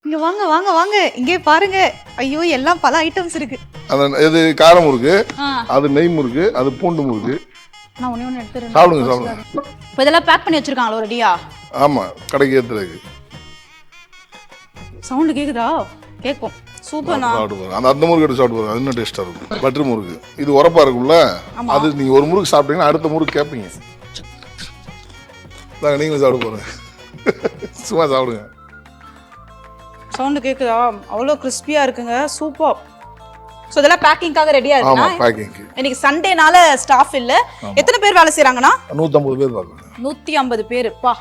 இங்க வாங்க வாங்க வாங்க இங்கே பாருங்க. ஐயோ எல்லாம் பல ஐட்டம்ஸ் இருக்கு. இது கார முறுக்கு, அது நெய் முறுக்கு, அது பூண்டு முறுக்கு. நான் ஒண்ணே எடுத்துறேன். சாப்பிடுங்க சாப்பிடுங்க. இப்போ இதெல்லாம் பேக் பண்ணி வச்சிருக்காங்களா ரெடியா? ஆமா, கடைக்கு ஏத்துறதுக்கு. சவுண்ட் கேக்குதா? கேக்கும். சூப்பர்ண்ணா. சாப்பிடுங்க. அந்த முறுக்கு எடுத்து சாப்பிடுங்க. அது இன்னும் டேஸ்டா இருக்கும். பட்டர் முறுக்கு. இது உரப்பா இருக்கும்ல? அது நீங்க ஒரு முறுக்கு சாப்பிட்டீங்கன்னா அடுத்த முறுக்கு கேட்பீங்க. நீங்களும் சாப்பிட போறேன். சும்மா சாப்பிடுங்க. சவுண்ட் கேக்குதா? அவ்வளோ கிறிஸ்பியா இருக்குங்க. சூப்பர். சோ இதெல்லாம் பேக்கிங்காக ரெடியா இருக்குனா? ஆமா, பேக்கிங். இன்னைக்கு சண்டேனால ஸ்டாஃப் இல்ல. எத்தனை பேர் வேலை செய்றாங்கனா? 150 பேர் பார்க்கறாங்க. 150 பேர். பா.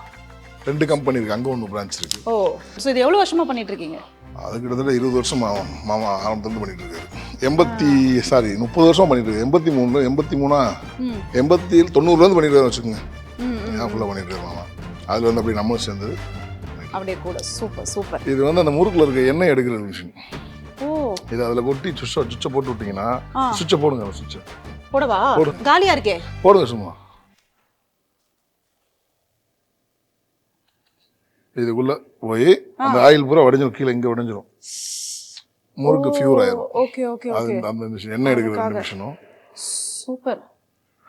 2 கம்பெனி இருக்கு. அங்க ஒன்னு பிரான்ச் இருக்கு. ஓ. சோ இது எவ்வளவு வருஷமா பண்ணிட்டு இருக்கீங்க? அது கிட்டத்தட்ட 20 வருஷம் மாமா ஆரம்பத்துல பண்ணிட்டு இருக்காரு. 30 வருஷம் பண்ணிட்டு இருக்காரு. 83 83 87 90ல இருந்து பண்ணிட்டு இருக்காரு வெச்சுங்க. ஃபுல்லா பண்ணிட்டு இருக்காரு மாமா. அதுல வந்து அப்படியே நம்ம சேர்ந்து அப்படியே கூட. Super super. இது வந்து அந்த முறுக்குல இருக்க எண்ணெய் எடுக்கிற மிஷின். ஓ. இது அதுல கொட்டி சுவிட்ச போட்டு விட்டீங்கன்னா சுவிட்ச போடுங்க. சுவிட்ச போடவா? காலியா இருக்கே. போடுங்க சும்மா. இதுக்குள்ள போய் அந்த ஆயில் பூரா வடிஞ்சிரும். கீழே இங்க வடிஞ்சிரும். முறுக்கு ஃபியூர் ஆயிரும். Okay okay okay. அந்த மிஷின் எண்ணெய் எடுக்கிற மிஷினும். சூப்பர்.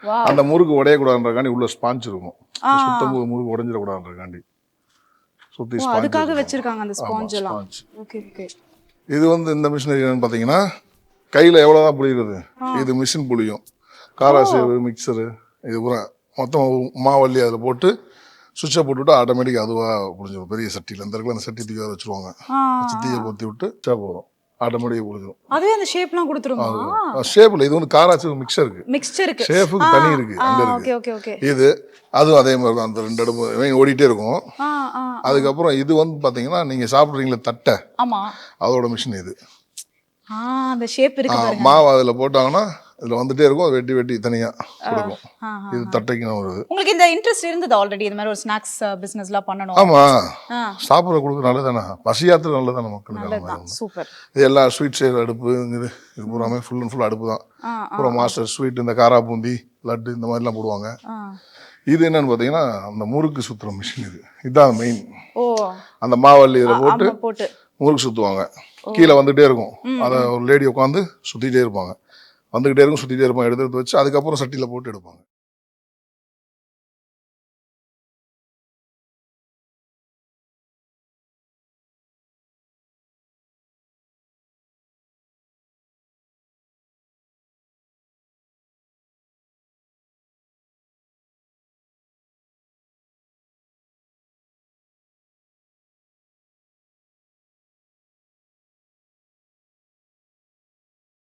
வா. அந்த முறுக்கு உடைய கூடாதுன்றகாண்டி உள்ள ஸ்பாஞ்ச் இருக்கும். சுத்தம் முறுக்கு உடைஞ்சிர கூடாதுன்றகாண்டி சுத்தி ஸ்பாஞ்ச். அதுக்காக வச்சிருக்காங்க அந்த ஸ்பாஞ்ச் எல்லாம். Okay okay. இது வந்து இந்த மிஷினரி என்னன்னு பாத்தீங்கன்னா கையில எவ்வளவுதான் புளியுறது. இது மிஷின் புளியும். காராசேவு மிக்சரு இது பூரா மொத்தம் மாவல்லி அதில் போட்டு சுவிட்சை போட்டுவிட்டு ஆட்டோமேட்டிக் அதுவாக புரிஞ்சிடும். பெரிய சட்டியில் இந்த இடத்துல அந்த சட்டி தூக்கி வச்சுருவாங்க. தீயை பொத்தி விட்டு சா போதும், ஆட்டோமேட்டிக் புரிஞ்சிடும். அதுவே அந்த ஷேப்லாம் கொடுத்துருமா? ஷேப்ல இது வந்து காராசேவு மிக்சருக்கு ஷேஃபுக்கு தனி இருக்கு. அங்க ஓகே ஓகே ஓகே. இது அதுவும் அதே மாதிரி தான். அந்த 2 அடுப்பு ஓடிட்டே இருக்கும். அதுக்கப்புறம் இது வந்து பாத்தீங்கன்னா நீங்க சாப்பிடுறீங்களா தட்டை, ஆமா, அதோட மிஷின் இது. அந்த ஷேப் இருக்கு பாருங்க. மாவு அதுல போட்டாங்கன்னா இதுல வந்துட்டே இருக்கும். அது வெட்டி வெட்டி தனியா கொடுக்கும். இது தட்டைக்கு வருது. உங்களுக்கு இந்த இன்ட்ரெஸ்ட் இருந்தது ஆல்ரெடி இந்த மாதிரி ஒரு ஸ்நாக்ஸ் பிசினஸ்லாம் பண்ணணும்? ஆமா, சாப்பிட கொடுக்க நல்லதானே, பசியாத்து நல்லதானே மக்களுக்கு. சூப்பர். இது எல்லா ஸ்வீட் செய்யற அடுப்பு இது பூராமே ஃபுல் அண்ட் ஃபுல் அடுப்பு தான். அப்புறம் மாஸ்டர் ஸ்வீட், இந்த காரா பூந்தி, லட்டு இந்த மாதிரிலாம் போடுவாங்க. இது என்னன்னு பாத்தீங்கன்னா அந்த முறுக்கு சுத்துற மிஷின். இதுதான் மெயின். அந்த மாவல்லி இதில் போட்டு முறுக்கு சுத்துவாங்க. கீழே வந்துட்டே இருக்கும். அதை ஒரு லேடி உட்காந்து சுத்திட்டே இருப்பாங்க. வந்துகிட்டே இருக்கும், சுத்திட்டே இருப்பாங்க. எடுத்து வச்சு அதுக்கப்புறம் சட்டியில போட்டு எடுப்பாங்க.